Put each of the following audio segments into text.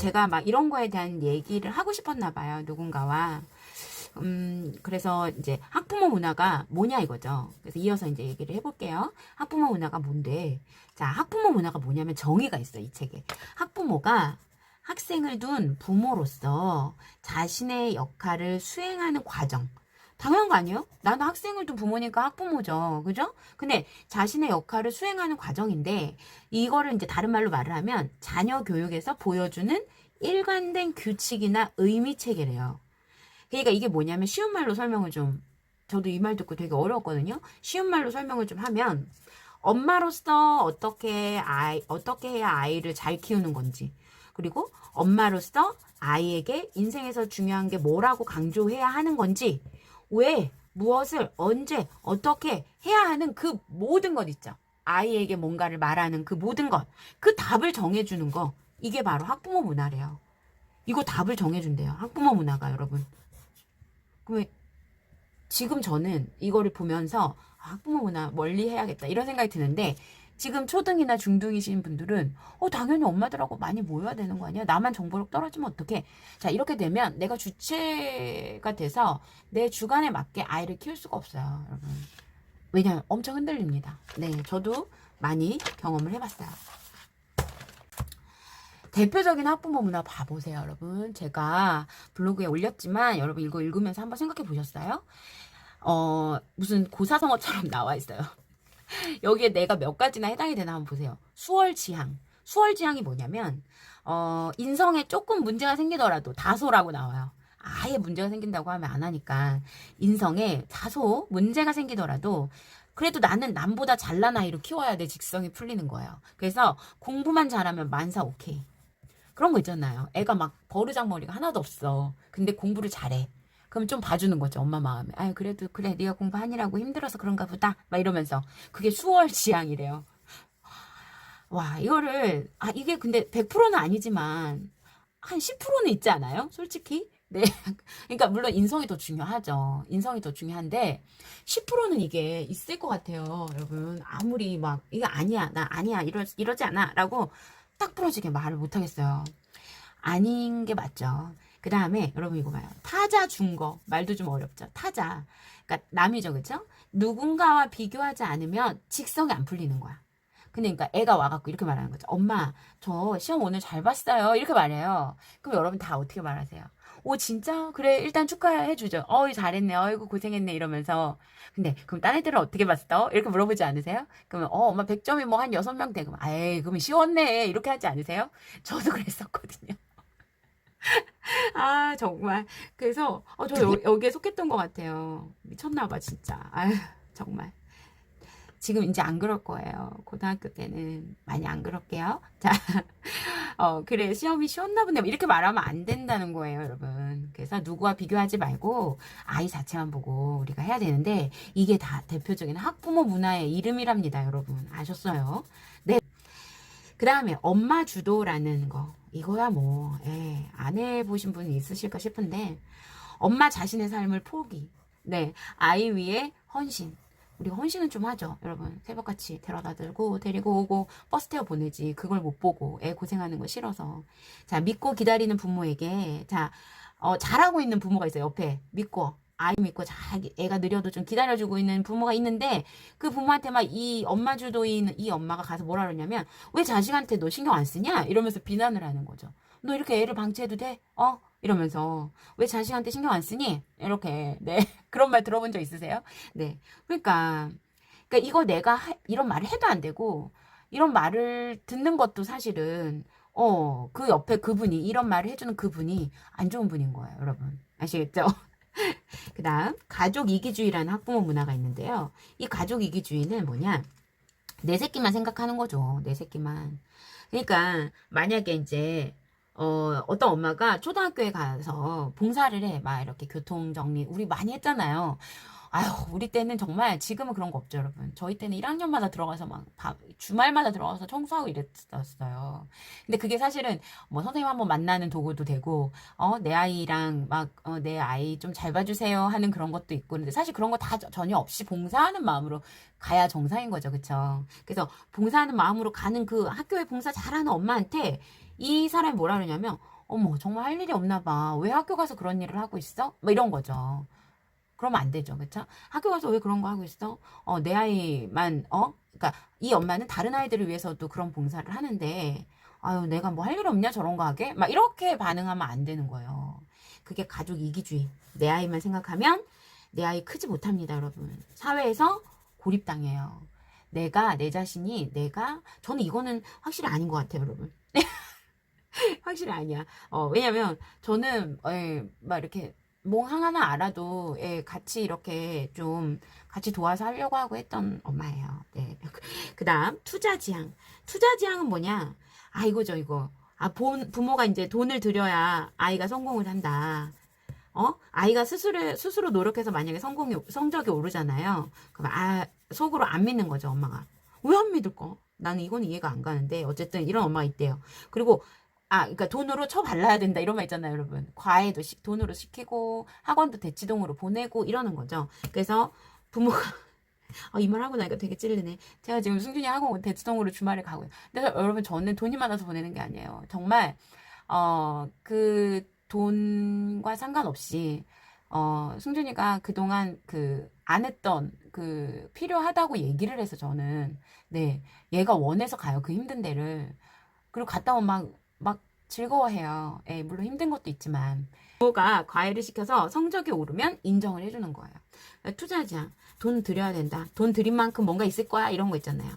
제가 막 이런 거에 대한 얘기를 하고 싶었나 봐요. 누군가와. 그래서 이제 학부모 문화가 뭐냐 이거죠. 그래서 이어서 이제 얘기를 해볼게요. 학부모 문화가 뭔데? 자, 학부모 문화가 뭐냐면 정의가 있어요, 이 책에. 학부모가 학생을 둔 부모로서 자신의 역할을 수행하는 과정. 당연한 거 아니에요? 나는 학생을 둔 부모니까 학부모죠. 그죠? 근데 자신의 역할을 수행하는 과정인데, 이거를 이제 다른 말로 말을 하면 자녀 교육에서 보여주는 일관된 규칙이나 의미 체계래요. 그러니까 이게 뭐냐면 쉬운 말로 설명을 좀, 저도 이 말 듣고 되게 어려웠거든요. 쉬운 말로 설명을 좀 하면, 엄마로서 어떻게 해야 아이를 잘 키우는 건지, 그리고 엄마로서 아이에게 인생에서 중요한 게 뭐라고 강조해야 하는 건지, 왜, 무엇을, 언제, 어떻게 해야 하는 그 모든 것 있죠. 아이에게 뭔가를 말하는 그 모든 것, 그 답을 정해주는 거, 이게 바로 학부모 문화래요. 이거 답을 정해준대요. 학부모 문화가, 여러분. 그럼 지금 저는 이거를 보면서 학부모 문화 멀리 해야겠다 이런 생각이 드는데, 지금 초등이나 중등이신 분들은 당연히 엄마들하고 많이 모여야 되는 거 아니야? 나만 정보력 떨어지면 어떡해? 자, 이렇게 되면 내가 주체가 돼서 내 주관에 맞게 아이를 키울 수가 없어요, 여러분. 왜냐면 엄청 흔들립니다. 네, 저도 많이 경험을 해봤어요. 대표적인 학부모 문화 봐보세요, 여러분. 제가 블로그에 올렸지만 여러분 이거 읽으면서 한번 생각해 보셨어요? 무슨 고사성어처럼 나와 있어요. 여기에 내가 몇 가지나 해당이 되나 한번 보세요. 수월지향. 수월지향이 뭐냐면, 인성에 조금 문제가 생기더라도 다소라고 나와요. 아예 문제가 생긴다고 하면 안 하니까. 인성에 다소 문제가 생기더라도 그래도 나는 남보다 잘난 아이로 키워야 돼. 직성이 풀리는 거예요. 그래서 공부만 잘하면 만사 오케이. 그런 거 있잖아요. 애가 막 버르장머리가 하나도 없어. 근데 공부를 잘해. 그럼 좀 봐주는 거죠, 엄마 마음에. 아유, 그래도 그래, 네가 공부하느라고 힘들어서 그런가 보다 막 이러면서. 그게 수월지향이래요. 와, 이거를 이게 근데 100%는 아니지만 한 10%는 있지 않아요? 솔직히. 네. 그러니까 물론 인성이 더 중요하죠. 인성이 더 중요한데 10%는 이게 있을 것 같아요, 여러분. 아무리 막 이거 아니야, 나 아니야, 이러지 않아라고 딱 부러지게 말을 못 하겠어요. 아닌 게 맞죠. 그 다음에 여러분 이거 봐요. 타자 준거. 말도 좀 어렵죠. 타자. 그러니까 남이죠. 그쵸? 누군가와 비교하지 않으면 직성이 안 풀리는 거야. 근데 그러니까 애가 와갖고 이렇게 말하는 거죠. 엄마, 저 시험 오늘 잘 봤어요. 이렇게 말해요. 그럼 여러분 다 어떻게 말하세요? 오, 진짜? 그래, 일단 축하해주죠. 잘했네. 어이구, 고생했네. 이러면서. 근데, 그럼 딴 애들은 어떻게 봤어? 이렇게 물어보지 않으세요? 그러면, 엄마 100점이 뭐 한 6명 되고, 아이, 그러면 쉬웠네. 이렇게 하지 않으세요? 저도 그랬었거든요. 아, 정말. 그래서, 저 여기에 속했던 것 같아요. 미쳤나봐, 진짜. 아유, 정말. 지금 이제 안 그럴 거예요. 고등학교 때는 많이 안 그럴게요. 자, 그래, 시험이 쉬웠나 보네. 이렇게 말하면 안 된다는 거예요, 여러분. 그래서 누구와 비교하지 말고 아이 자체만 보고 우리가 해야 되는데, 이게 다 대표적인 학부모 문화의 이름이랍니다, 여러분. 아셨어요? 네. 그 다음에 엄마 주도라는 거. 이거야 뭐, 안 해보신 분이 있으실까 싶은데, 엄마 자신의 삶을 포기. 네. 아이 위에 헌신. 우리가 헌신은 좀 하죠, 여러분. 새벽같이 데려다 들고, 데리고 오고, 버스 태워 보내지. 그걸 못 보고, 애 고생하는 거 싫어서. 자, 믿고 기다리는 부모에게, 자, 잘하고 있는 부모가 있어요, 옆에. 믿고. 아이 믿고 애가 느려도 좀 기다려주고 있는 부모가 있는데, 그 부모한테 막 이 엄마 주도인 이 엄마가 가서 뭐라 그러냐면, 왜 자식한테 너 신경 안 쓰냐? 이러면서 비난을 하는 거죠. 너 이렇게 애를 방치해도 돼? 이러면서. 왜 자식한테 신경 안 쓰니? 이렇게. 네. 그런 말 들어본 적 있으세요? 네. 그러니까 이거 내가 이런 말을 해도 안 되고, 이런 말을 듣는 것도 사실은, 그 옆에 그분이, 이런 말을 해주는 그분이 안 좋은 분인 거예요, 여러분. 아시겠죠? 그 다음, 가족 이기주의라는 학부모 문화가 있는데요. 이 가족 이기주의는 뭐냐? 내 새끼만 생각하는 거죠. 내 새끼만. 그러니까, 만약에 이제, 어떤 엄마가 초등학교에 가서 봉사를 해. 막 이렇게 교통정리. 우리 많이 했잖아요. 아유, 우리 때는 정말, 지금은 그런 거 없죠, 여러분. 저희 때는 1학년마다 들어가서 막, 주말마다 들어가서 청소하고 이랬었어요. 근데 그게 사실은, 뭐, 선생님 한번 만나는 도구도 되고, 내 아이랑 막, 내 아이 좀 잘 봐주세요 하는 그런 것도 있고. 근데 사실 그런 거 다 전혀 없이 봉사하는 마음으로 가야 정상인 거죠, 그쵸? 그래서 봉사하는 마음으로 가는 그 학교에 봉사 잘하는 엄마한테 이 사람이 뭐라 그러냐면, 어머, 정말 할 일이 없나 봐. 왜 학교 가서 그런 일을 하고 있어? 뭐 이런 거죠. 그러면 안 되죠. 그쵸? 학교 가서 왜 그런 거 하고 있어? 내 아이만, 그러니까 이 엄마는 다른 아이들을 위해서도 그런 봉사를 하는데, 아유, 내가 뭐 할 일 없냐? 저런 거 하게? 막 이렇게 반응하면 안 되는 거예요. 그게 가족 이기주의. 내 아이만 생각하면 내 아이 크지 못합니다, 여러분. 사회에서 고립당해요. 내 자신이, 저는 이거는 확실히 아닌 것 같아요, 여러분. 확실히 아니야. 왜냐면 저는 막 이렇게 뭐 하나 알아도 같이 이렇게 좀 같이 도와서 하려고 하고 했던 엄마예요. 네. 그다음 투자지향. 투자지향은 뭐냐? 이거죠, 이거. 부모가 이제 돈을 들여야 아이가 성공을 한다. 아이가 스스로 노력해서 만약에 성적이 오르잖아요. 그럼 속으로 안 믿는 거죠, 엄마가. 왜 안 믿을까? 나는 이건 이해가 안 가는데 어쨌든 이런 엄마가 있대요. 그리고 그러니까 돈으로 쳐발라야 된다 이런 말 있잖아요, 여러분. 과외도 돈으로 시키고 학원도 대치동으로 보내고 이러는 거죠. 그래서 부모가 이 말 하고 나니까 되게 찔리네. 제가 지금 승준이 학원 대치동으로 주말에 가고요. 근데 여러분 저는 돈이 많아서 보내는 게 아니에요. 정말 그 돈과 상관없이 승준이가 그동안 안 했던 필요하다고 얘기를 해서 저는 네 얘가 원해서 가요. 그 힘든 데를. 그리고 갔다 오면 막 즐거워해요. 물론 힘든 것도 있지만 부모가 과외를 시켜서 성적이 오르면 인정을 해주는 거예요. 투자자 돈 들여야 된다. 돈 들인 만큼 뭔가 있을 거야 이런 거 있잖아요.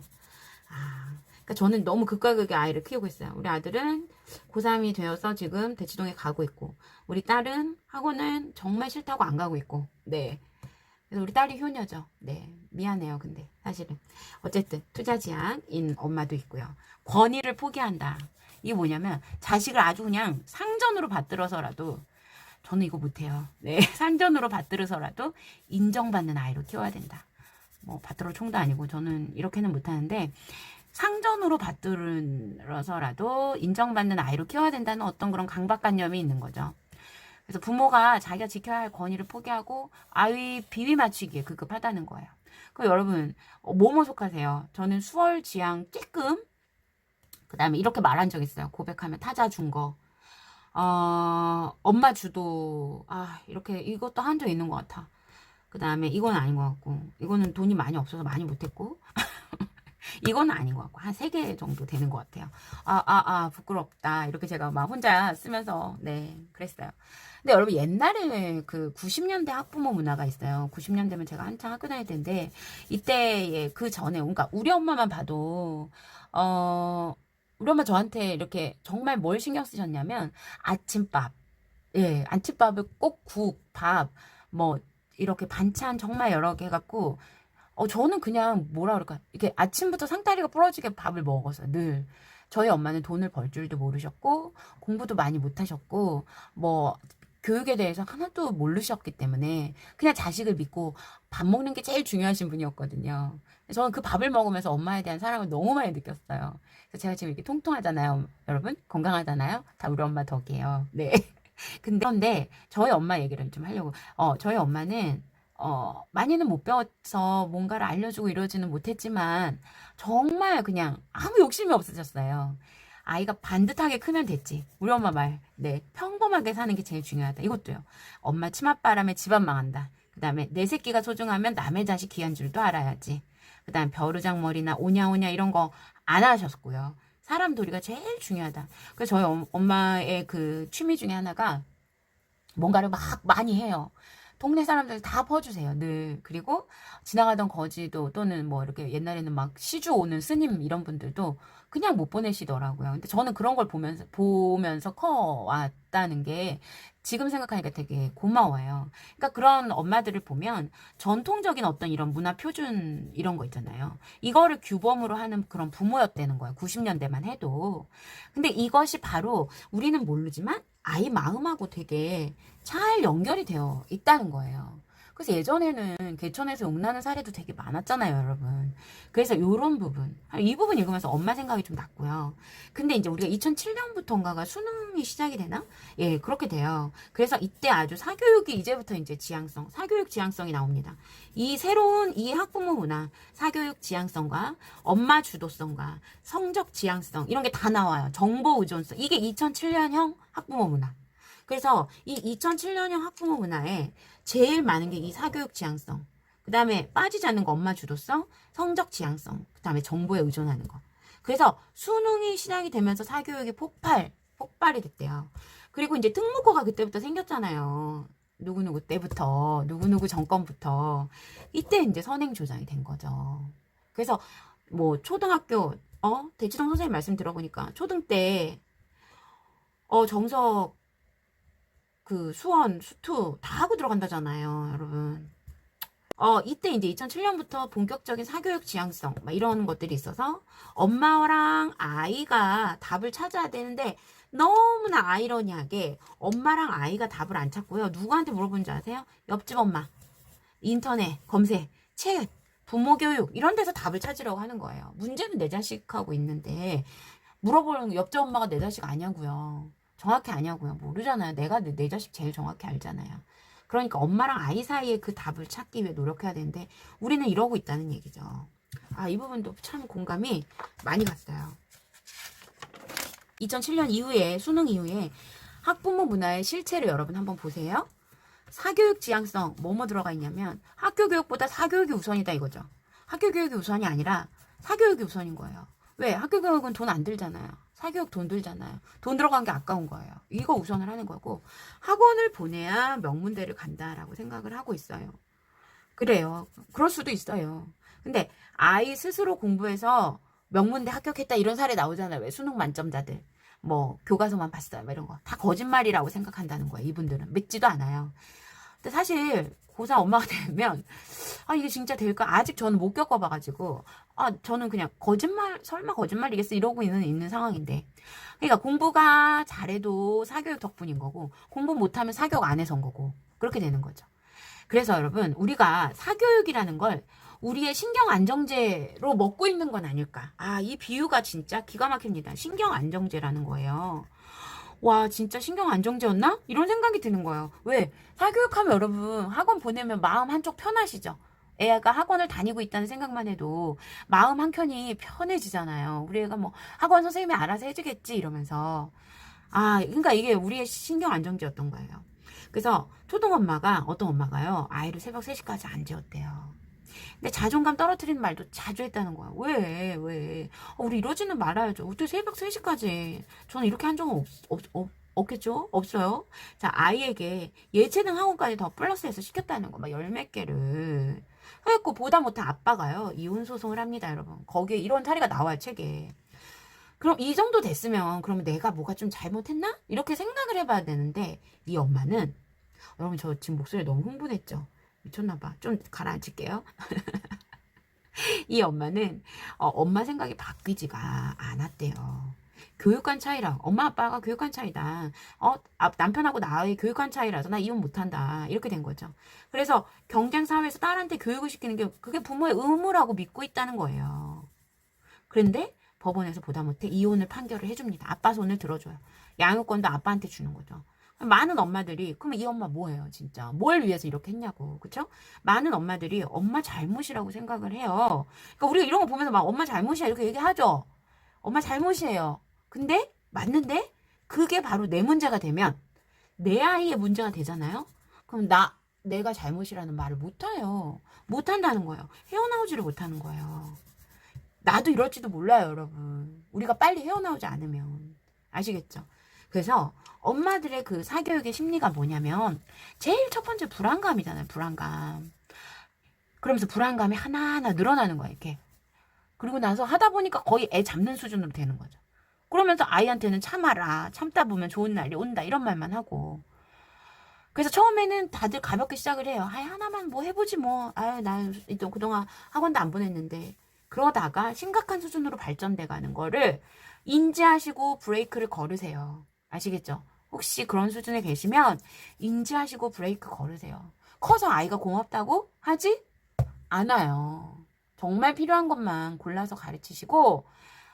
그러니까 저는 너무 극과 극의 아이를 키우고 있어요. 우리 아들은 고3이 되어서 지금 대치동에 가고 있고 우리 딸은 학원은 정말 싫다고 안 가고 있고 네. 그래서 우리 딸이 효녀죠. 네. 미안해요. 근데 사실은 어쨌든 투자지향인 엄마도 있고요. 권위를 포기한다. 이게 뭐냐면 자식을 아주 그냥 상전으로 받들어서라도 저는 이거 못해요. 네. 상전으로 받들어서라도 인정받는 아이로 키워야 된다. 뭐 받들어 총도 아니고 저는 이렇게는 못하는데 상전으로 받들어서라도 인정받는 아이로 키워야 된다는 어떤 그런 강박관념이 있는 거죠. 그래서 부모가 자기가 지켜야 할 권위를 포기하고 아이 비위 맞추기에 급급하다는 거예요. 그럼 여러분 뭐뭐 속하세요? 저는 수월 지향 찔끔 그 다음에 이렇게 말한 적 있어요. 고백하면 타자 준 거. 엄마 주도 이렇게 이것도 한 적 있는 것 같아. 그 다음에 이건 아닌 것 같고 이거는 돈이 많이 없어서 많이 못했고 이건 아닌 것 같고 한 3개 정도 되는 것 같아요. 부끄럽다 이렇게 제가 막 혼자 쓰면서 네 그랬어요. 근데 여러분 옛날에 그 90년대 학부모 문화가 있어요. 90년대면 제가 한창 학교 다닐 때인데 이때에 그 전에 그러니까 우리 엄마만 봐도 우리 엄마 저한테 이렇게 정말 뭘 신경 쓰셨냐면 아침밥 아침밥을 꼭 국, 밥, 뭐 이렇게 반찬 정말 여러 개 해갖고 저는 그냥 뭐라 그럴까 이렇게 아침부터 상다리가 부러지게 밥을 먹었어요. 늘. 저희 엄마는 돈을 벌 줄도 모르셨고 공부도 많이 못하셨고 뭐 교육에 대해서 하나도 모르셨기 때문에 그냥 자식을 믿고 밥 먹는 게 제일 중요하신 분이었거든요. 저는 그 밥을 먹으면서 엄마에 대한 사랑을 너무 많이 느꼈어요. 그래서 제가 지금 이렇게 통통하잖아요. 여러분 건강하잖아요. 다 우리 엄마 덕이에요. 네. 그런데 저희 엄마 얘기를 좀 하려고 저희 엄마는 많이는 못 배워서 뭔가를 알려주고 이러지는 못했지만 정말 그냥 아무 욕심이 없으셨어요. 아이가 반듯하게 크면 됐지. 우리 엄마 말. 네. 평범하게 사는 게 제일 중요하다. 이것도요. 엄마 치맛바람에 집안 망한다. 그 다음에 내 새끼가 소중하면 남의 자식 귀한 줄도 알아야지. 그 다음 벼루장머리나 오냐오냐 이런 거 안 하셨고요. 사람 도리가 제일 중요하다. 그래서 저희 엄마의 그 취미 중에 하나가 뭔가를 막 많이 해요. 동네 사람들 다 퍼주세요, 늘. 그리고 지나가던 거지도 또는 뭐 이렇게 옛날에는 막 시주 오는 스님 이런 분들도 그냥 못 보내시더라고요. 근데 저는 그런 걸 보면서 커왔다는 게 지금 생각하니까 되게 고마워요. 그러니까 그런 엄마들을 보면 전통적인 어떤 이런 문화 표준 이런 거 있잖아요. 이거를 규범으로 하는 그런 부모였다는 거예요. 90년대만 해도. 근데 이것이 바로 우리는 모르지만 아이 마음하고 되게 잘 연결이 되어 있다는 거예요. 그래서 예전에는 개천에서 욕나는 사례도 되게 많았잖아요, 여러분. 그래서 요런 부분, 이 부분 읽으면서 엄마 생각이 좀 났고요. 근데 이제 우리가 2007년부터인가가 수능 수능이 시작이 되나? 예, 그렇게 돼요. 그래서 이때 아주 사교육이 이제부터 이제 지향성, 사교육 지향성이 나옵니다. 이 새로운 이 학부모 문화, 사교육 지향성과 엄마 주도성과 성적 지향성 이런 게 다 나와요. 정보 의존성. 이게 2007년형 학부모 문화. 그래서 이 2007년형 학부모 문화에 제일 많은 게 이 사교육 지향성. 그 다음에 빠지지 않는 거 엄마 주도성, 성적 지향성, 그 다음에 정보에 의존하는 거. 그래서 수능이 시작이 되면서 사교육이 폭발이 됐대요. 그리고 이제 특목고가 그때부터 생겼잖아요. 누구누구 때부터, 누구누구 정권부터. 이때 이제 선행 조장이 된 거죠. 그래서 뭐 초등학교, 대치동 선생님 말씀 들어보니까 초등 때, 정석, 그 수원, 수투 다 하고 들어간다잖아요, 여러분. 이때 이제 2007년부터 본격적인 사교육 지향성, 막 이런 것들이 있어서 엄마랑 아이가 답을 찾아야 되는데 너무나 아이러니하게 엄마랑 아이가 답을 안 찾고요. 누구한테 물어보는지 아세요? 옆집 엄마, 인터넷, 검색, 책, 부모 교육, 이런 데서 답을 찾으려고 하는 거예요. 문제는 내 자식하고 있는데 물어보는 옆집 엄마가 내 자식 아냐고요. 정확히 아냐고요. 모르잖아요. 내가 내 자식 제일 정확히 알잖아요. 그러니까 엄마랑 아이 사이에 그 답을 찾기 위해 노력해야 되는데 우리는 이러고 있다는 얘기죠. 이 부분도 참 공감이 많이 갔어요. 2007년 이후에 수능 이후에 학부모 문화의 실체를 여러분 한번 보세요. 사교육 지향성 뭐뭐 들어가 있냐면 학교 교육보다 사교육이 우선이다 이거죠. 학교 교육이 우선이 아니라 사교육이 우선인 거예요. 왜? 학교 교육은 돈 안 들잖아요. 사교육 돈 들잖아요. 돈 들어간 게 아까운 거예요. 이거 우선을 하는 거고 학원을 보내야 명문대를 간다라고 생각을 하고 있어요. 그래요. 그럴 수도 있어요. 근데 아이 스스로 공부해서 명문대 합격했다 이런 사례 나오잖아요. 왜 수능 만점자들. 뭐 교과서만 봤어요. 뭐 이런 거. 다 거짓말이라고 생각한다는 거예요. 이분들은. 믿지도 않아요. 근데 사실 고3 엄마가 되면 이게 진짜 될까? 아직 저는 못 겪어봐가지고 저는 그냥 거짓말 설마 거짓말이겠어 이러고 있는 상황인데 그러니까 공부가 잘해도 사교육 덕분인 거고 공부 못하면 사교육 안 해서인 거고 그렇게 되는 거죠. 그래서 여러분 우리가 사교육이라는 걸 우리의 신경 안정제로 먹고 있는 건 아닐까. 이 비유가 진짜 기가 막힙니다. 신경 안정제라는 거예요. 와 진짜 신경 안정제였나? 이런 생각이 드는 거예요. 왜? 사교육하면 여러분 학원 보내면 마음 한쪽 편하시죠? 애가 학원을 다니고 있다는 생각만 해도 마음 한켠이 편해지잖아요. 우리 애가 뭐 학원 선생님이 알아서 해주겠지 이러면서 그러니까 이게 우리의 신경 안정제였던 거예요. 그래서 초등 엄마가 어떤 엄마가요 아이를 새벽 3시까지 안 재웠대요. 근데 자존감 떨어뜨리는 말도 자주 했다는 거야. 왜? 우리 이러지는 말아야죠. 어떻게 새벽 3시까지. 저는 이렇게 한 적은 없겠죠? 없어요. 자, 아이에게 예체능 학원까지 더 플러스해서 시켰다는 거. 막 열 몇 개를. 그래갖고 보다 못한 아빠가요. 이혼소송을 합니다, 여러분. 거기에 이런 사례가 나와요, 책에. 그럼 이 정도 됐으면 그러면 내가 뭐가 좀 잘못했나? 이렇게 생각을 해봐야 되는데 이 엄마는 여러분 저 지금 목소리 너무 흥분했죠? 미쳤나봐. 좀 가라앉힐게요. 이 엄마는 엄마 생각이 바뀌지가 않았대요. 교육관 차이라 엄마 아빠가 교육관 차이다. 남편하고 나의 교육관 차이라서 나 이혼 못한다. 이렇게 된 거죠. 그래서 경쟁 사회에서 딸한테 교육을 시키는 게 그게 부모의 의무라고 믿고 있다는 거예요. 그런데 법원에서 보다 못해 이혼을 판결을 해줍니다. 아빠 손을 들어줘요. 양육권도 아빠한테 주는 거죠. 많은 엄마들이 그러면 이 엄마 뭐예요 진짜 뭘 위해서 이렇게 했냐고 그쵸? 많은 엄마들이 엄마 잘못이라고 생각을 해요. 그러니까 우리가 이런 거 보면서 막 엄마 잘못이야 이렇게 얘기하죠. 엄마 잘못이에요. 근데 맞는데 그게 바로 내 문제가 되면 내 아이의 문제가 되잖아요. 그럼 내가 잘못이라는 말을 못해요. 못한다는 거예요. 헤어나오지를 못하는 거예요. 나도 이럴지도 몰라요 여러분. 우리가 빨리 헤어나오지 않으면 아시겠죠? 그래서 엄마들의 그 사교육의 심리가 뭐냐면 제일 첫 번째 불안감이잖아요. 불안감. 그러면서 불안감이 하나하나 늘어나는 거예요. 이렇게. 그리고 나서 하다 보니까 거의 애 잡는 수준으로 되는 거죠. 그러면서 아이한테는 참아라. 참다 보면 좋은 날이 온다. 이런 말만 하고. 그래서 처음에는 다들 가볍게 시작을 해요. 하나만 뭐 해보지 뭐. 난 또 그동안 학원도 안 보냈는데. 그러다가 심각한 수준으로 발전돼 가는 거를 인지하시고 브레이크를 걸으세요. 아시겠죠? 혹시 그런 수준에 계시면 인지하시고 브레이크 걸으세요. 커서 아이가 고맙다고 하지 않아요. 정말 필요한 것만 골라서 가르치시고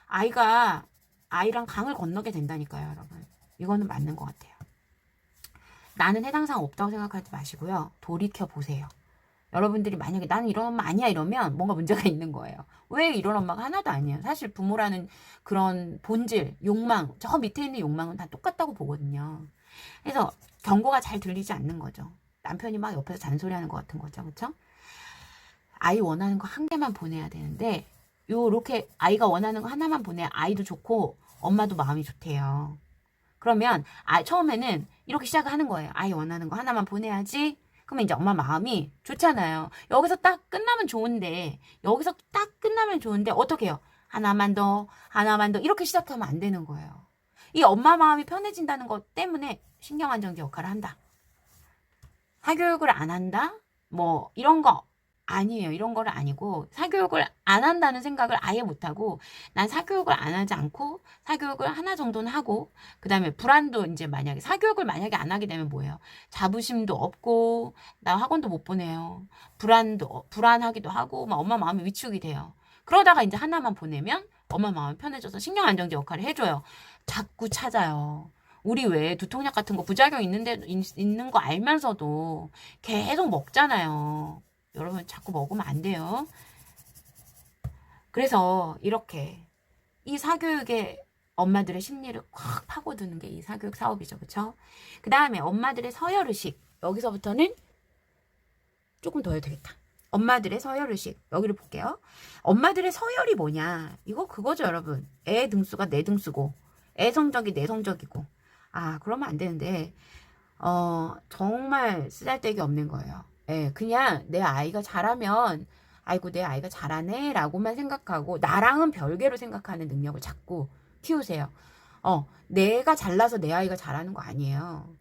아이랑 강을 건너게 된다니까요, 여러분. 이거는 맞는 것 같아요. 나는 해당사항 없다고 생각하지 마시고요. 돌이켜보세요. 여러분들이 만약에 나는 이런 엄마 아니야 이러면 뭔가 문제가 있는 거예요. 왜 이런 엄마가 하나도 아니에요. 사실 부모라는 그런 본질, 욕망, 저 밑에 있는 욕망은 다 똑같다고 보거든요. 그래서 경고가 잘 들리지 않는 거죠. 남편이 막 옆에서 잔소리하는 것 같은 거죠. 그렇죠? 아이 원하는 거 한 개만 보내야 되는데 요렇게 아이가 원하는 거 하나만 보내야 아이도 좋고 엄마도 마음이 좋대요. 그러면 처음에는 이렇게 시작을 하는 거예요. 아이 원하는 거 하나만 보내야지. 그러면 이제 엄마 마음이 좋잖아요. 여기서 딱 끝나면 좋은데 여기서 딱 끝나면 좋은데 어떻게 해요? 하나만 더 하나만 더 이렇게 시작하면 안 되는 거예요. 이 엄마 마음이 편해진다는 것 때문에 신경안정제 역할을 한다. 사교육을 안 한다? 뭐 이런 거 아니에요. 이런 거는 아니고 사교육을 안 한다는 생각을 아예 못하고 난 사교육을 안 하지 않고 사교육을 하나 정도는 하고 그 다음에 불안도 이제 만약에 사교육을 만약에 안 하게 되면 뭐예요? 자부심도 없고 나 학원도 못 보내요. 불안하기도 하고 막 엄마 마음이 위축이 돼요. 그러다가 이제 하나만 보내면 엄마 마음이 편해져서 신경 안정제 역할을 해줘요. 자꾸 찾아요. 우리 왜 두통약 같은 거 부작용 있는 거 알면서도 계속 먹잖아요. 여러분 자꾸 먹으면 안 돼요. 그래서 이렇게 이 사교육의 엄마들의 심리를 확 파고드는 게 이 사교육 사업이죠. 그렇죠? 그 다음에 엄마들의 서열의식. 여기서부터는 조금 더 해야 되겠다. 엄마들의 서열의식. 여기를 볼게요. 엄마들의 서열이 뭐냐. 이거 그거죠 여러분. 애 등수가 내 등수고 애 성적이 내 성적이고 그러면 안 되는데 정말 쓰잘데기 없는 거예요. 예, 그냥 내 아이가 잘하면 아이고 내 아이가 잘하네 라고만 생각하고 나랑은 별개로 생각하는 능력을 자꾸 키우세요. 내가 잘나서 내 아이가 잘하는 거 아니에요.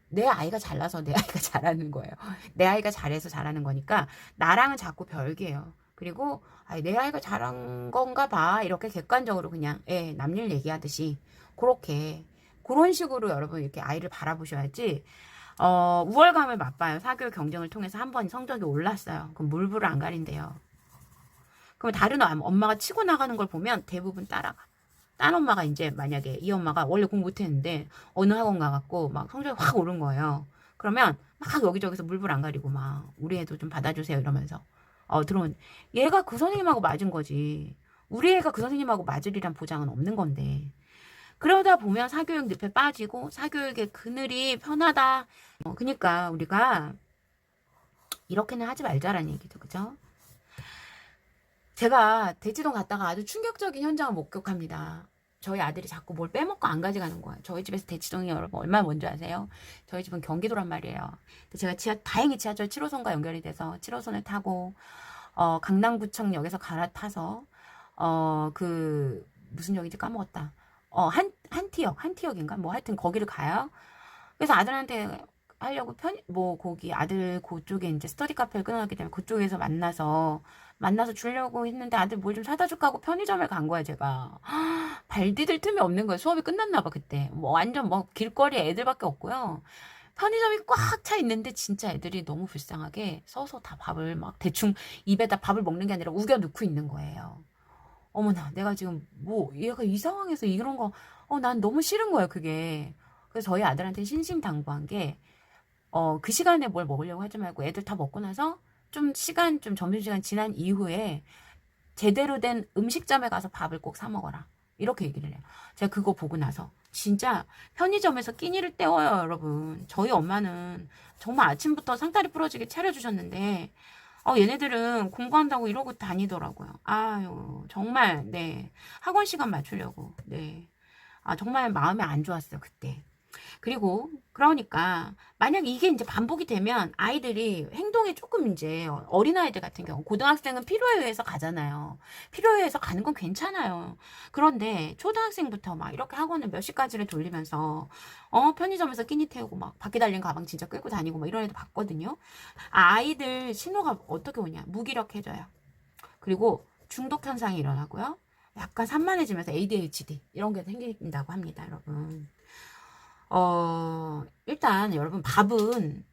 내 아이가 잘나서 내 아이가 잘하는 거예요. 내 아이가 잘해서 잘하는 거니까 나랑은 자꾸 별개예요. 그리고 내 아이가 잘한 건가 봐 이렇게 객관적으로 그냥 남일 얘기하듯이 그런 식으로 여러분 이렇게 아이를 바라보셔야지 우월감을 맛봐요. 사교육 경쟁을 통해서 한 번 성적이 올랐어요. 그럼 물불을 안 가린대요. 그럼 다른 엄마가 치고 나가는 걸 보면 대부분 따라가. 딴 엄마가 이제 만약에 이 엄마가 원래 공부 못했는데 어느 학원 가갖고 막 성적이 확 오른 거예요. 그러면 막 여기저기서 물불 안 가리고 막 우리 애도 좀 받아주세요 이러면서 들어온 얘가 그 선생님하고 맞은 거지. 우리 애가 그 선생님하고 맞으리란 보장은 없는 건데. 그러다 보면 사교육 늪에 빠지고 사교육의 그늘이 편하다. 그러니까 우리가 이렇게는 하지 말자라는 얘기죠. 그죠? 제가 대치동 갔다가 아주 충격적인 현장을 목격합니다. 저희 아들이 자꾸 뭘 빼먹고 안 가져가는 거예요. 저희 집에서 대치동이 여러분 얼마나 먼지 아세요? 저희 집은 경기도란 말이에요. 근데 제가 다행히 지하철 7호선과 연결이 돼서 7호선을 타고 강남구청역에서 갈아타서 무슨 역인지 까먹었다. 한티역인가? 뭐 하여튼 거기를 가요. 그래서 아들한테 하려고 거기 아들 그쪽에 이제 스터디 카페를 끊어놨기 때문에 그쪽에서 만나서 주려고 했는데 아들 뭘 좀 사다 줄까 하고 편의점을 간 거야, 제가. 발 디딜 틈이 없는 거예요. 수업이 끝났나 봐, 그때. 완전 길거리에 애들밖에 없고요. 편의점이 꽉 차 있는데 진짜 애들이 너무 불쌍하게 서서 다 밥을 막 대충 입에다 밥을 먹는 게 아니라 우겨 넣고 있는 거예요. 어머나, 내가 지금 얘가 이 상황에서 이런 거, 난 너무 싫은 거예요, 그게. 그래서 저희 아들한테 신심당부한 게, 그 시간에 뭘 먹으려고 하지 말고 애들 다 먹고 나서 좀 점심시간 지난 이후에 제대로 된 음식점에 가서 밥을 꼭 사 먹어라. 이렇게 얘기를 해요. 제가 그거 보고 나서 진짜 편의점에서 끼니를 때워요, 여러분. 저희 엄마는 정말 아침부터 상다리 부러지게 차려주셨는데 얘네들은 공부한다고 이러고 다니더라고요. 아유, 정말, 네. 학원 시간 맞추려고, 네. 정말 마음이 안 좋았어요, 그때. 그리고, 그러니까, 만약 이게 이제 반복이 되면 아이들이 행동에 조금 이제 어린아이들 같은 경우, 고등학생은 필요에 의해서 가잖아요. 필요에 의해서 가는 건 괜찮아요. 그런데 초등학생부터 막 이렇게 학원을 몇 시까지를 돌리면서, 편의점에서 끼니 태우고 막 바퀴 달린 가방 진짜 끌고 다니고 막 이런 애도 봤거든요. 아이들 신호가 어떻게 오냐. 무기력해져요. 그리고 중독 현상이 일어나고요. 약간 산만해지면서 ADHD 이런 게 생긴다고 합니다, 여러분. 일단 여러분 밥은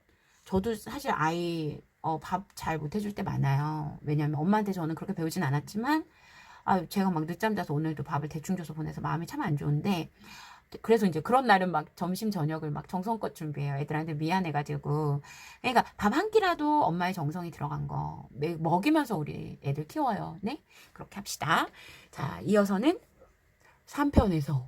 저도 사실 아이 밥 잘 못 해줄 때 많아요. 왜냐면 엄마한테 저는 그렇게 배우진 않았지만 제가 막 늦잠 자서 오늘도 밥을 대충 줘서 보내서 마음이 참 안 좋은데 그래서 이제 그런 날은 막 점심 저녁을 막 정성껏 준비해요. 애들한테 미안해가지고. 그러니까 밥 한 끼라도 엄마의 정성이 들어간 거 먹이면서 우리 애들 키워요. 네? 그렇게 합시다. 자, 이어서는 3편에서